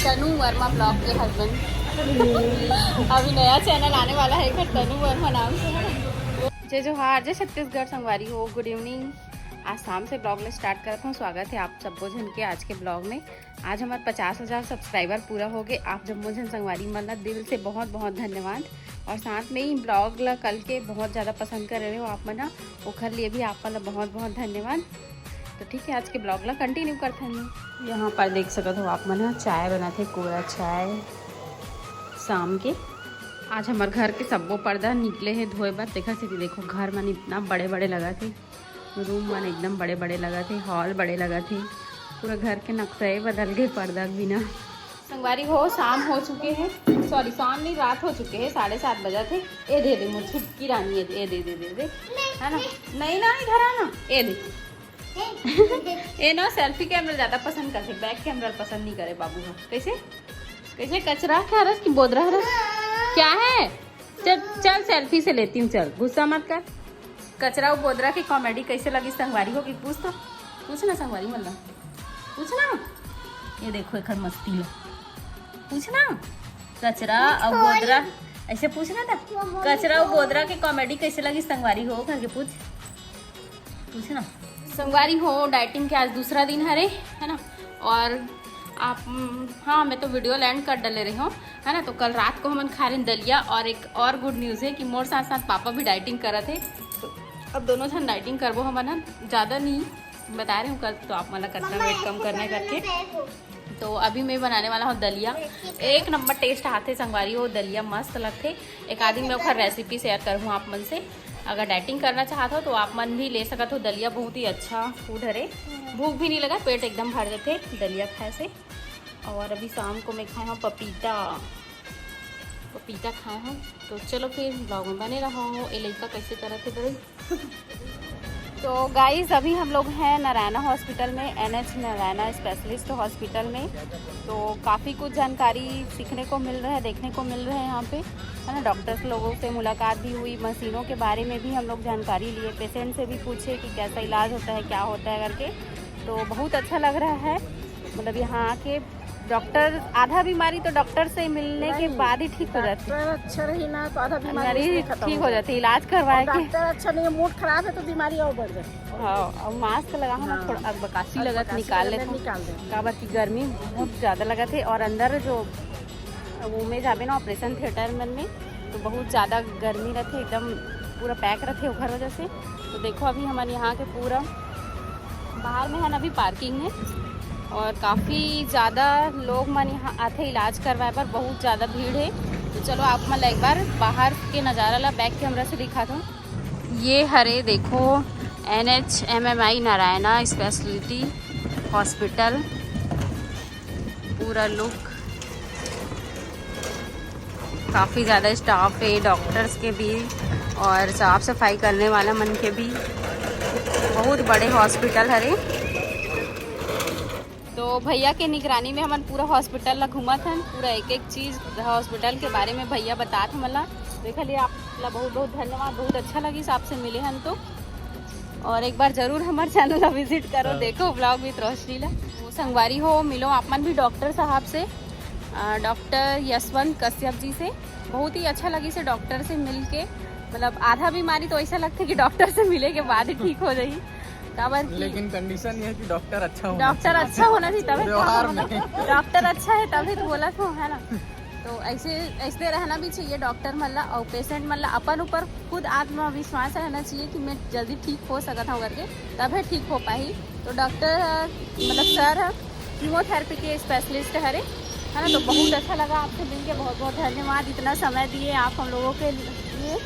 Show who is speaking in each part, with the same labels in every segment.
Speaker 1: तनु Verma blog के husband. अभी नया चैनल आने वाला है एक तनु वर्मा नाम से। जय जोहार, जय छत्तीसगढ़ संगवारी हो। Good evening. आज शाम से ब्लॉग में स्टार्ट करता हूँ। स्वागत है आप सब जन के आज के ब्लॉग में। आज हमारे 50,000 सब्सक्राइबर पूरा हो गए। आप जब मुझे संगवारी मतलब दिल से बहुत बहुत धन्यवाद। और साथ में ही ब्लॉग ला कल के बहुत ज़्यादा पसंद कर रहे हो आप मना, ओखर लिए भी आप वाला बहुत बहुत धन्यवाद। तो ठीक है, आज के ब्लॉग ला कंटिन्यू करते हैं। यहाँ पर देख सकते हो आप मना चाय बनाते, कोरा चाय शाम के। आज हमारे घर के सबो पर्दा निकले हैं धोए बार। देखा सीधी देखो, घर मन इतना बड़े बड़े लगा थे, रूम मन एकदम बड़े बड़े लगा थे, हॉल बड़े लगा थे, पूरा घर के नक्शे बदल गए पर्दा बिना। संगवारी हो शाम हो चुके हैं, सॉरी शाम नहीं रात हो चुके हैं, 7:30 बजा थे। ए दे दे मुझे छुटकी रानी, ए दे दे दे दे है ना। नहीं ना इधर आना, ए दे। ए ना सेल्फी कैमरा ज़्यादा पसंद करते, बैक कैमरा पसंद नहीं करे बाबू। कैसे कैसे कचरा क्या रस की बोदरा रस क्या है। चल चल सेल्फी से लेती हूँ, चल गुस्सा मत कर। कचरा और बोदरा की कॉमेडी कैसे लगी संगवारी हो कि पूछना संगवारी मतलब पूछना। ये देखो एक मस्ती लो, पूछना कचरा और बोदरा ऐसे पूछना था। कचरा और बोदरा की कॉमेडी कैसे लगी संगवारी हो करके पूछना। संगवारी हो डाइटिंग के आज दूसरा दिन है ना। और आप हाँ मैं तो वीडियो लैंड कर डाले रही हूँ है ना। तो कल रात को हम खा रहे दलिया। और एक और गुड न्यूज़ है कि मोर साथ साथ पापा भी डाइटिंग कर रहे थे। तो अब दोनों जन डाइटिंग करबो हम ना, ज़्यादा नहीं बता रही हूँ कल। तो आप मतलब कितना वेट कम करना करके। तो अभी मैं बनाने वाला हूँ दलिया। एक नंबर टेस्ट आते संगवारी हो, दलिया मस्त लगते। एक आदि मैं ओखर रेसिपी शेयर करूँ आप मन से। अगर डाइटिंग करना चाहते हो तो आप मन भी ले सकते हो। दलिया बहुत ही अच्छा फूड है, भूख भी नहीं लगा, पेट एकदम भर जाते दलिया खाए से। और अभी शाम को मैं खाया हूँ पपीता खाया हूँ। तो चलो फिर ब्लॉग में बने रहा हूँ। ये लड़का कैसे तरह थे दे। तो गाइस अभी हम लोग हैं नारायणा हॉस्पिटल में, NH नारायणा स्पेशलिस्ट हॉस्पिटल में। तो काफ़ी कुछ जानकारी सीखने को मिल रहा है, देखने को मिल रहा है यहाँ पे है ना। डॉक्टर्स लोगों से मुलाकात भी हुई, मशीनों के बारे में भी हम लोग जानकारी लिए, पेशेंट से भी पूछे कि कैसा इलाज होता है, क्या होता है करके। तो बहुत अच्छा लग रहा है। मतलब यहाँ आके डॉक्टर आधा बीमारी तो डॉक्टर से मिलने के बाद ही ठीक हो जाती है।
Speaker 2: अच्छा रही ना तो आधा बीमारी
Speaker 1: ठीक हो जाती है, इलाज करवाए के।
Speaker 2: डॉक्टर अच्छा नहीं है, मूड खराब है तो बीमारी और बढ़ जाती।
Speaker 1: हाँ और मास्क लगा हम थोड़ा बकासी लगा निकाल लेते का बात की गर्मी बहुत ज़्यादा लगा थे। और अंदर जो वो में जाबे ना ऑपरेशन थिएटर में तो बहुत ज़्यादा गर्मी रहती, एकदम पूरा पैक रहते घर वजह से। तो देखो अभी हमारे यहाँ के पूरा बाहर में है ना, अभी पार्किंग है। और काफ़ी ज़्यादा लोग मन यहाँ आते इलाज करवाए पर, बहुत ज़्यादा भीड़ है। तो चलो आप मतलब एक बार बाहर के नज़ारा ला बैक कैमरा से दिखा दूँ। ये हरे देखो NHMMI नारायणा स्पेशलिटी हॉस्पिटल पूरा लुक। काफ़ी ज़्यादा स्टाफ है, डॉक्टर्स के भी और साफ सफाई करने वाला मन के भी। बहुत बड़े हॉस्पिटल हरे। तो भैया के निगरानी में हम पूरा हॉस्पिटल ला घूमा था, पूरा एक एक चीज़ हॉस्पिटल के बारे में भैया बता थे मला। देखा लिया आप बहुत बहुत धन्यवाद, बहुत अच्छा लगी आपसे मिले हम तो। और एक बार ज़रूर हमारे चैनल का विजिट करो, देखो ब्लॉग विद रोशनी ला। वो संगवारी हो मिलो आप मन भी डॉक्टर साहब से, डॉक्टर यशवंत कश्यप जी से। बहुत ही अच्छा लगी से डॉक्टर से मिल के। मतलब आधा बीमारी तो ऐसा लगता है कि डॉक्टर से मिले के बाद ही ठीक हो जाएगी।
Speaker 3: लेकिन कंडीशन ये है कि डॉक्टर अच्छा होना
Speaker 1: चाहिए तभी डॉक्टर अच्छा है तभी तो बोला तो है ना। तो ऐसे रहना भी चाहिए डॉक्टर मतलब। और पेशेंट मतलब अपन ऊपर खुद आत्मविश्वास रहना चाहिए कि मैं जल्दी ठीक हो सकता हूँ करके, तभी ठीक हो पाई। तो डॉक्टर मतलब सर कीमोथेरेपी के स्पेशलिस्ट है ना। तो बहुत अच्छा लगा आपसे मिल के, बहुत बहुत धन्यवाद इतना समय दिए आप हम लोगों के लिए।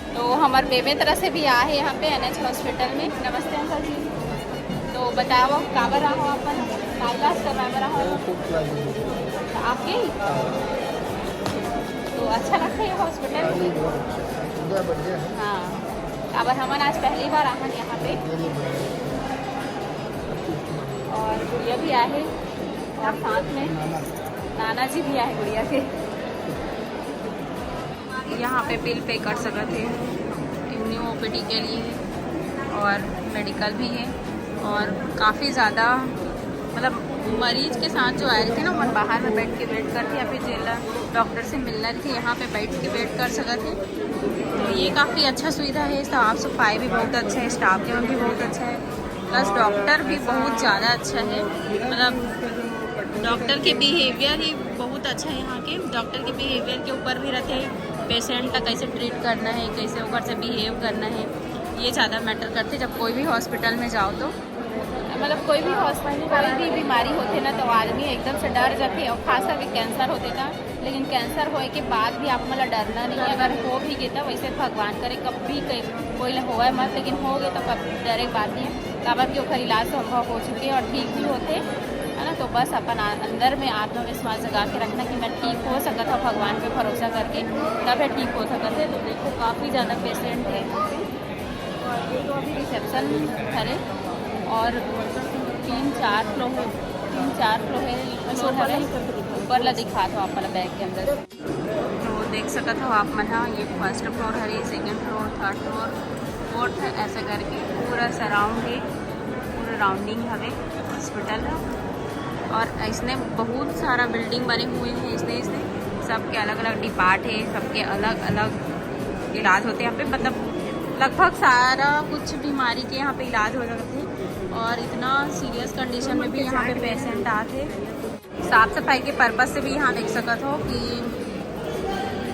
Speaker 1: तो हमारे बेबे तरह से भी आए यहाँ पे NH हॉस्पिटल में। नमस्ते अंकल जी। तो बताओ काबर रहा हो अपन इलाज करवा रहा हो आपके ही। तो अच्छा लगता है हॉस्पिटल। हाँ काबर हमन आज पहली बार आए यहाँ पे। और गुड़िया भी आए और साथ में नाना जी भी आए गुड़िया के। यहाँ पे बिल पे कर सकते हैं न्यू OPD के लिए और मेडिकल भी है। और काफ़ी ज़्यादा मतलब मरीज के साथ जो आए थे ना वो बाहर में बैठ के वेट करते या फिर जेल डॉक्टर से मिलना थी, यहाँ पे बैठ के वेट कर सकते। तो ये काफ़ी अच्छा सुविधा है। साफ सफाई भी बहुत अच्छा है, स्टाफ लेवल भी बहुत अच्छा है, प्लस डॉक्टर भी बहुत ज़्यादा अच्छा है। मतलब डॉक्टर के बिहेवियर ही बहुत अच्छा है। यहाँ के डॉक्टर के बिहेवियर के ऊपर भी रहते हैं, पेशेंट का कैसे ट्रीट करना है, कैसे ऊपर से बिहेव करना है, ये ज़्यादा मैटर करते। जब कोई भी हॉस्पिटल में जाओ तो मतलब कोई भी हॉस्पिटल कोई भी बीमारी होती ना तो आदमी एकदम से डर जाती है। और खासा भी कैंसर होते था, लेकिन कैंसर होए के बाद भी आप मतलब डरना नहीं है। अगर हो भी गया वैसे भगवान करे कभी कोई होए मत, लेकिन हो गए तो कभी डरे की बात नहीं है। काबर के ओखर इलाज संभव हो चुके और ठीक भी होते है ना। तो बस अपन अंदर में आत्मविश्वास जगा के रखना कि मैं ठीक हो सकता हूँ, भगवान पे भरोसा करके तब ठीक हो सकता है। तो देखो काफ़ी ज़्यादा पेशेंट है और ये तो अभी रिसेप्शन है और 3-4 फ्लोर है। ऊपर ला दिखा था आप बैग के अंदर तो देख सकते हो आप मन। हाँ, ये फर्स्ट फ्लोर है, second floor, third floor, fourth है, ऐसा करके पूरा सराउंड है, पूरा राउंडिंग हवे हॉस्पिटल है। और इसने बहुत सारा बिल्डिंग बने हुए हैं। इसने सबके अलग अलग डिपार्ट है, सबके अलग अलग इलाज होते हैं यहाँ पे। मतलब लगभग सारा कुछ बीमारी के यहाँ पे इलाज हो जाते हैं। और इतना सीरियस कंडीशन में भी यहाँ पे पेशेंट आते। साफ़ सफाई के पर्पज़ से भी यहाँ देख सकते हो कि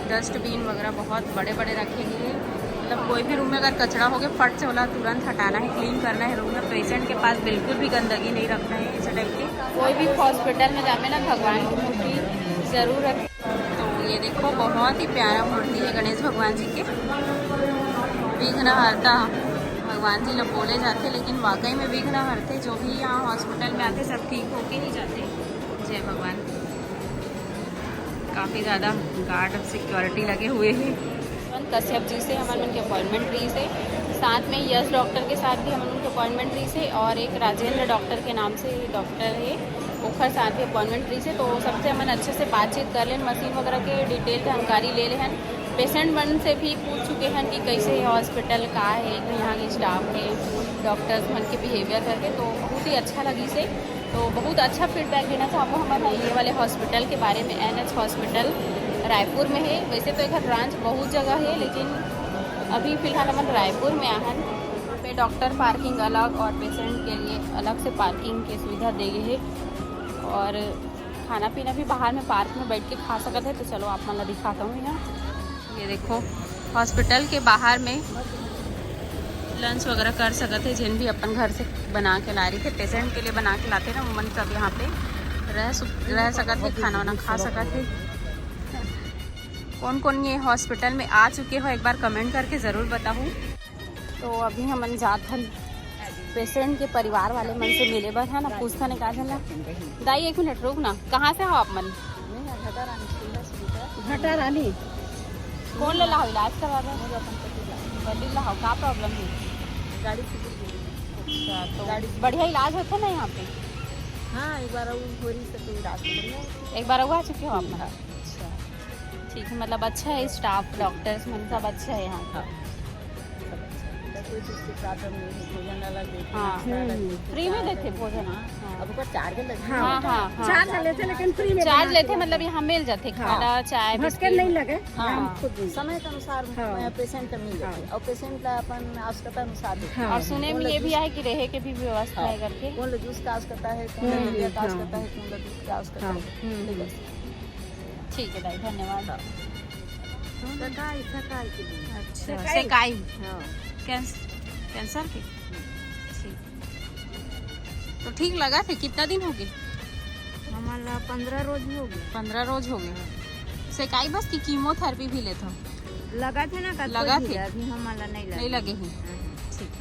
Speaker 1: डस्टबिन वगैरह बहुत बड़े बड़े रखे गए हैं। मतलब कोई भी रूम में अगर कचरा हो गया फट से वाला तुरंत हटाना है, क्लीन करना है रूम में। पेशेंट के पास बिल्कुल भी गंदगी नहीं रखना है। इस टाइप के कोई भी हॉस्पिटल में जामे ना भगवान की मूर्ति ज़रूर रखें। तो ये देखो बहुत ही प्यारा मूर्ति है गणेश भगवान जी के। विघ्नहर्ता भगवान जी लोग बोले जाते, लेकिन वाकई में विघ्न हरते। जो भी यहाँ हॉस्पिटल में आते सब ठीक होके ही जाते। जय भगवान। काफ़ी ज़्यादा गार्ड सिक्योरिटी लगे हुए हैं। कश्यप जी से हमारे उनके अपॉइंटमेंट ली से, साथ में यश डॉक्टर के साथ भी हमारे उनके अपॉइंटमेंट ली से, और एक राजेंद्र डॉक्टर के नाम से डॉक्टर है ओखर साथ भी अपॉइंटमेंट ली से। तो सबसे हम अच्छे से बातचीत कर लें, मशीन वगैरह के डिटेल जानकारी ले लें। पेशेंट मन से भी पूछ चुके हैं कि कैसे हॉस्पिटल का है, यहाँ के स्टाफ है, डॉक्टर्स मन के बिहेवियर करके। तो बहुत ही अच्छा लगी से। तो बहुत अच्छा फीडबैक देना चाहूँ हमारा ये वाले हॉस्पिटल के बारे में। NH हॉस्पिटल रायपुर में है। वैसे तो एक ब्रांच बहुत जगह है, लेकिन अभी फ़िलहाल हम रायपुर में आहन पे डॉक्टर पार्किंग अलग और पेशेंट के लिए अलग से पार्किंग की सुविधा दी गई है। और खाना पीना भी बाहर में पार्क में बैठ के खा सकते हैं। तो चलो आप मतलब दिखाता हूँ यहाँ। ये देखो हॉस्पिटल के बाहर में लंच वगैरह कर सकते हैं। जिन भी अपन घर से बना के ला रही थे, पेशेंट के लिए बना के लाते ना, उमन सब यहाँ पे रह सकते थे, खाना वाना खा सकते थे। कौन कौन ये हॉस्पिटल में आ चुके हो एक बार कमेंट करके ज़रूर बताऊँ। तो अभी हम जाथन पेशेंट के परिवार वाले मन से मिले बर है ना, पूछता ने कहा चला दाई 1 मिनट रुक ना, कहाँ से हो आप मन?
Speaker 2: घटा रानी
Speaker 1: कौन ले लाओ इलाज करवा रहे बड़ी लाओ, का प्रॉब्लम है?
Speaker 2: गाड़ी
Speaker 1: अच्छा, तो बढ़िया इलाज होता है ना यहाँ पे?
Speaker 2: हाँ, एक बार हो रही तो इलाज
Speaker 1: एक बार हुआ चुके हो आप? अच्छा ठीक है, मतलब अच्छा है स्टाफ, डॉक्टर्स मन सब अच्छा है यहाँ का।
Speaker 2: कोई चीज़ के प्रॉब्लम नहीं है, भोजन अलग देते हैं,
Speaker 1: हाँ
Speaker 2: नाश्ता अलग देते हैं।
Speaker 1: फ्री में देते भोजन?
Speaker 2: अब ऊपर चार्ज लगे।
Speaker 1: हाँ हाँ
Speaker 2: चार्ज लेते लेकिन फ्री में
Speaker 1: चार्ज लेते, मतलब यहाँ मिल जाते खाना चाय
Speaker 2: भटके नहीं लगे।
Speaker 1: हाँ।
Speaker 2: समय के अनुसार पेशेंट का मिल जाते और पेशेंट का अपन आवश्यकता अनुसार देते हैं।
Speaker 1: और सुने में ये भी है कि रहे के भी व्यवस्था है करके।
Speaker 2: कौन लोग जूस का आवश्यकता है, कौन लोग मीडिया का आवश्यकता है, कौन लोग दूध का आवश्यकता है।
Speaker 1: ठीक है दाई, धन्यवाद।
Speaker 2: अच्छा
Speaker 1: सेकाई कैंसर के ठीक। तो ठीक लगा थे? कितना दिन हो गए?
Speaker 2: हमारा 15 रोज हो गए।
Speaker 1: 15 रोज हो गए। सेकाई बस की कीमोथेरेपी भी लेता हूँ?
Speaker 2: लगा थे ना,
Speaker 1: लगा थे,
Speaker 2: अभी हमारा नहीं
Speaker 1: लगे हैं। ठीक।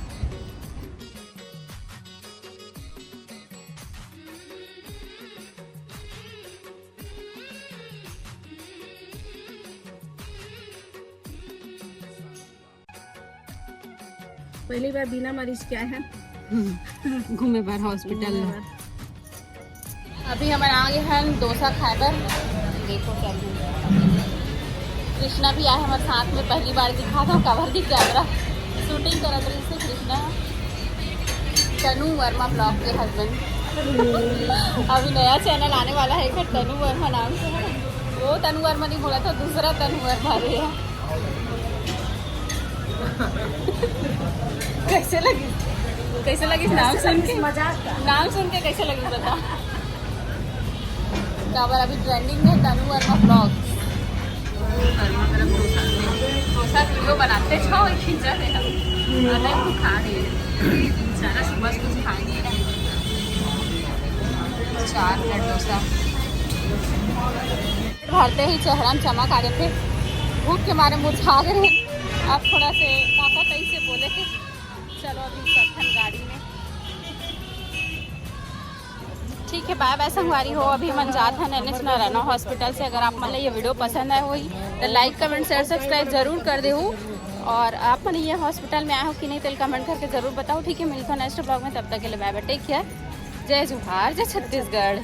Speaker 2: पहली बार बिना मरीज के आए हैं
Speaker 1: घूमे बार हॉस्पिटल में। अभी हमारे आगे हैं डोसा खाएबर। देखो क्या कृष्णा भी आए हमारे साथ में, पहली बार दिखा था कवर दी कैमरा शूटिंग करा रही से। कृष्णा तनु वर्मा ब्लॉग के हस्बैंड अभी नया चैनल आने वाला है एक तनु वर्मा नाम से है। वो तनु वर्मा नहीं बोला था, दूसरा तनु वर्मा रे है। कैसे लगी नाम सुन के? नाम सुन के कैसे लगी बता। काबर अभी ट्रेंडिंग में तनु वर्मा ब्लॉग गर्मा गर्म डोसा वीडियो बनाते छो खींचा रहे हम नहीं खा रहे सारा सुबह कुछ खाएंगे 4 प्लेट डोसा भरते ही चेहरा में चमक आ गए थे। भूख के मारे मुरझा गए। अब थोड़ा से पापा कहीं से बोले थे चलो अभी सत्थन गाड़ी में। ठीक है, बाय बाय संगवारी हो। अभी मन जात है NH नारायण हॉस्पिटल से। अगर आप मन ये वीडियो पसंद आए हुई तो लाइक कमेंट शेयर सब्सक्राइब जरूर कर दे हो। और आप मन ये हॉस्पिटल में आए हो कि नहीं तो कमेंट करके जरूर बताओ। ठीक है, मिलता हूँ नेक्स्ट ब्लॉग में। तब तक के लिए बाय बाय, टेक केयर। जय जोहार, जय छत्तीसगढ़।